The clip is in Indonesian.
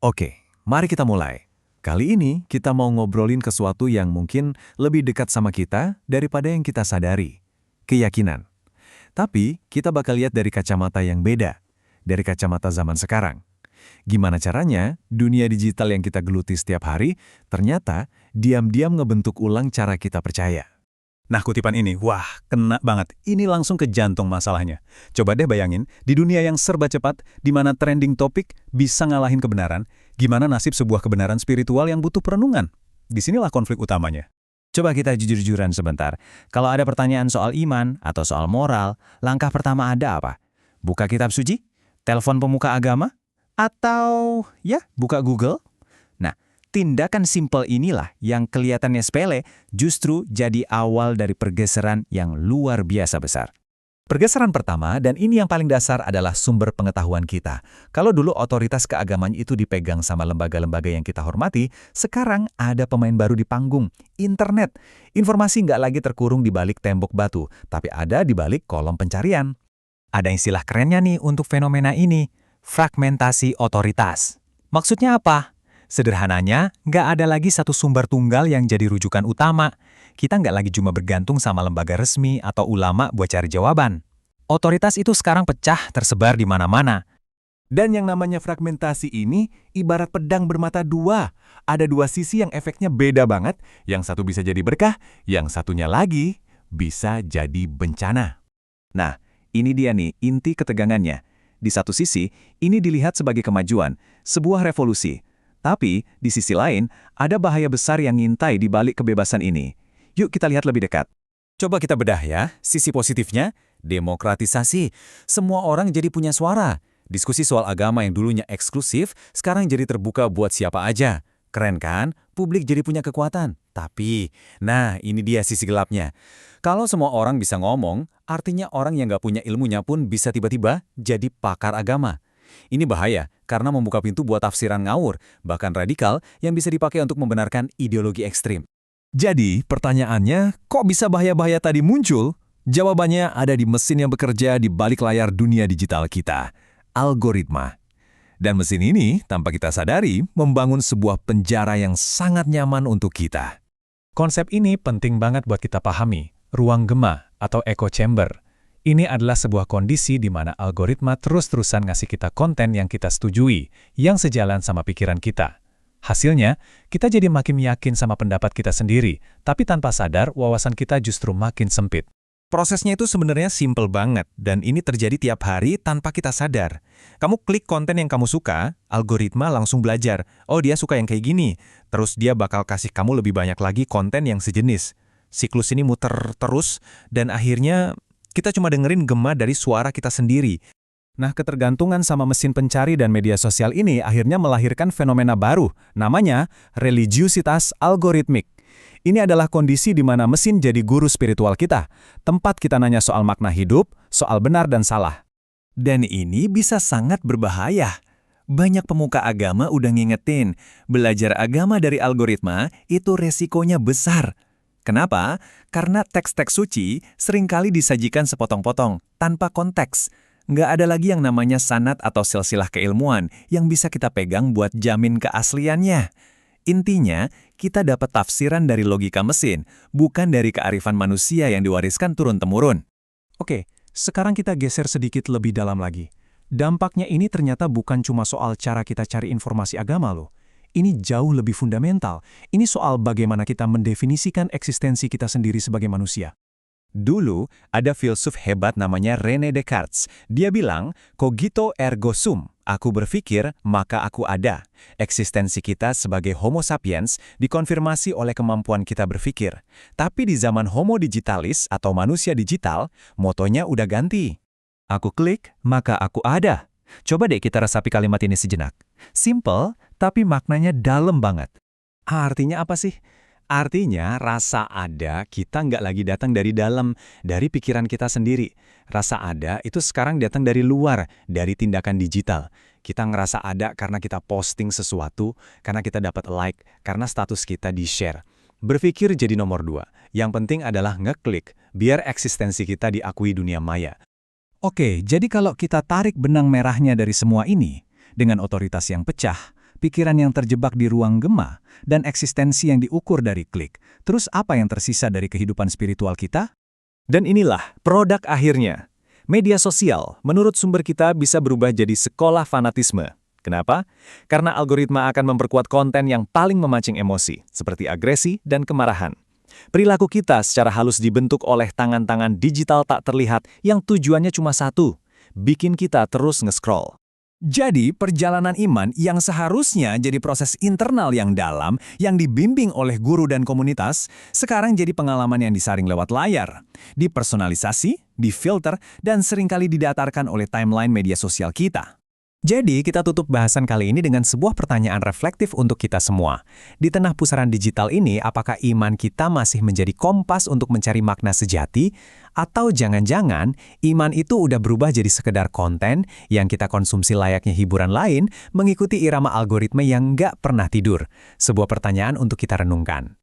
Oke, mari kita mulai. Kali ini kita mau ngobrolin sesuatu yang mungkin lebih dekat sama kita daripada yang kita sadari. Keyakinan. Tapi kita bakal lihat dari kacamata yang beda. Dari kacamata zaman sekarang. Gimana caranya dunia digital yang kita geluti setiap hari ternyata diam-diam ngebentuk ulang cara kita percaya. Nah, kutipan ini, wah, kena banget. Ini langsung ke jantung masalahnya. Coba deh bayangin, di dunia yang serba cepat, di mana trending topik bisa ngalahin kebenaran, gimana nasib sebuah kebenaran spiritual yang butuh perenungan? Disinilah konflik utamanya. Coba kita jujur-jujuran sebentar. Kalau ada pertanyaan soal iman atau soal moral, langkah pertama ada apa? Buka kitab suci? Telepon pemuka agama? Atau, ya, buka Google? Nah, tindakan simpel inilah yang kelihatannya sepele justru jadi awal dari pergeseran yang luar biasa besar. Pergeseran pertama, dan ini yang paling dasar adalah sumber pengetahuan kita. Kalau dulu otoritas keagamaan itu dipegang sama lembaga-lembaga yang kita hormati, sekarang ada pemain baru di panggung, internet. Informasi nggak lagi terkurung di balik tembok batu, tapi ada di balik kolom pencarian. Ada istilah kerennya nih untuk fenomena ini, fragmentasi otoritas. Maksudnya apa? Sederhananya, nggak ada lagi satu sumber tunggal yang jadi rujukan utama. Kita nggak lagi cuma bergantung sama lembaga resmi atau ulama buat cari jawaban. Otoritas itu sekarang pecah tersebar di mana-mana. Dan yang namanya fragmentasi ini ibarat pedang bermata dua. Ada dua sisi yang efeknya beda banget. Yang satu bisa jadi berkah, yang satunya lagi bisa jadi bencana. Nah, ini dia nih inti ketegangannya. Di satu sisi, ini dilihat sebagai kemajuan, sebuah revolusi. Tapi, di sisi lain, ada bahaya besar yang ngintai di balik kebebasan ini. Yuk kita lihat lebih dekat. Coba kita bedah ya, sisi positifnya, demokratisasi. Semua orang jadi punya suara. Diskusi soal agama yang dulunya eksklusif, sekarang jadi terbuka buat siapa aja. Keren kan? Publik jadi punya kekuatan. Tapi, nah ini dia sisi gelapnya. Kalau semua orang bisa ngomong, artinya orang yang nggak punya ilmunya pun bisa tiba-tiba jadi pakar agama. Ini bahaya karena membuka pintu buat tafsiran ngawur, bahkan radikal yang bisa dipakai untuk membenarkan ideologi ekstrim. Jadi, pertanyaannya, kok bisa bahaya-bahaya tadi muncul? Jawabannya ada di mesin yang bekerja di balik layar dunia digital kita, algoritma. Dan mesin ini, tanpa kita sadari, membangun sebuah penjara yang sangat nyaman untuk kita. Konsep ini penting banget buat kita pahami, ruang gema atau echo chamber. Ini adalah sebuah kondisi di mana algoritma terus-terusan ngasih kita konten yang kita setujui, yang sejalan sama pikiran kita. Hasilnya, kita jadi makin yakin sama pendapat kita sendiri, tapi tanpa sadar wawasan kita justru makin sempit. Prosesnya itu sebenarnya simple banget, dan ini terjadi tiap hari tanpa kita sadar. Kamu klik konten yang kamu suka, algoritma langsung belajar, oh dia suka yang kayak gini, terus dia bakal kasih kamu lebih banyak lagi konten yang sejenis. Siklus ini muter terus, dan akhirnya kita cuma dengerin gema dari suara kita sendiri. Nah, ketergantungan sama mesin pencari dan media sosial ini akhirnya melahirkan fenomena baru, namanya religiusitas algoritmik. Ini adalah kondisi di mana mesin jadi guru spiritual kita, tempat kita nanya soal makna hidup, soal benar dan salah. Dan ini bisa sangat berbahaya. Banyak pemuka agama udah ngingetin, belajar agama dari algoritma itu resikonya besar. Kenapa? Karena teks-teks suci seringkali disajikan sepotong-potong, tanpa konteks. Nggak ada lagi yang namanya sanad atau silsilah keilmuan yang bisa kita pegang buat jamin keasliannya. Intinya, kita dapat tafsiran dari logika mesin, bukan dari kearifan manusia yang diwariskan turun-temurun. Oke, sekarang kita geser sedikit lebih dalam lagi. Dampaknya ini ternyata bukan cuma soal cara kita cari informasi agama loh. Ini jauh lebih fundamental. Ini soal bagaimana kita mendefinisikan eksistensi kita sendiri sebagai manusia. Dulu, ada filsuf hebat namanya René Descartes. Dia bilang, cogito ergo sum, aku berpikir, maka aku ada. Eksistensi kita sebagai Homo sapiens dikonfirmasi oleh kemampuan kita berpikir. Tapi di zaman Homo digitalis atau manusia digital, motonya udah ganti. Aku klik, maka aku ada. Coba deh kita resapi kalimat ini sejenak. Simple, tapi maknanya dalam banget. Artinya apa sih? Artinya rasa ada kita nggak lagi datang dari dalam, dari pikiran kita sendiri. Rasa ada itu sekarang datang dari luar, dari tindakan digital. Kita ngerasa ada karena kita posting sesuatu, karena kita dapat like, karena status kita di-share. Berpikir jadi nomor 2. Yang penting adalah ngeklik, biar eksistensi kita diakui dunia maya. Oke, jadi kalau kita tarik benang merahnya dari semua ini, dengan otoritas yang pecah, pikiran yang terjebak di ruang gema, dan eksistensi yang diukur dari klik. Terus apa yang tersisa dari kehidupan spiritual kita? Dan inilah produk akhirnya. Media sosial, menurut sumber kita, bisa berubah jadi sekolah fanatisme. Kenapa? Karena algoritma akan memperkuat konten yang paling memancing emosi, seperti agresi dan kemarahan. Perilaku kita secara halus dibentuk oleh tangan-tangan digital tak terlihat yang tujuannya cuma satu, bikin kita terus nge-scroll. Jadi, perjalanan iman yang seharusnya jadi proses internal yang dalam, yang dibimbing oleh guru dan komunitas, sekarang jadi pengalaman yang disaring lewat layar, dipersonalisasi, difilter, dan seringkali didatarkan oleh timeline media sosial kita. Jadi, kita tutup bahasan kali ini dengan sebuah pertanyaan reflektif untuk kita semua. Di tengah pusaran digital ini, apakah iman kita masih menjadi kompas untuk mencari makna sejati? Atau jangan-jangan, iman itu udah berubah jadi sekedar konten yang kita konsumsi layaknya hiburan lain, mengikuti irama algoritma yang nggak pernah tidur? Sebuah pertanyaan untuk kita renungkan.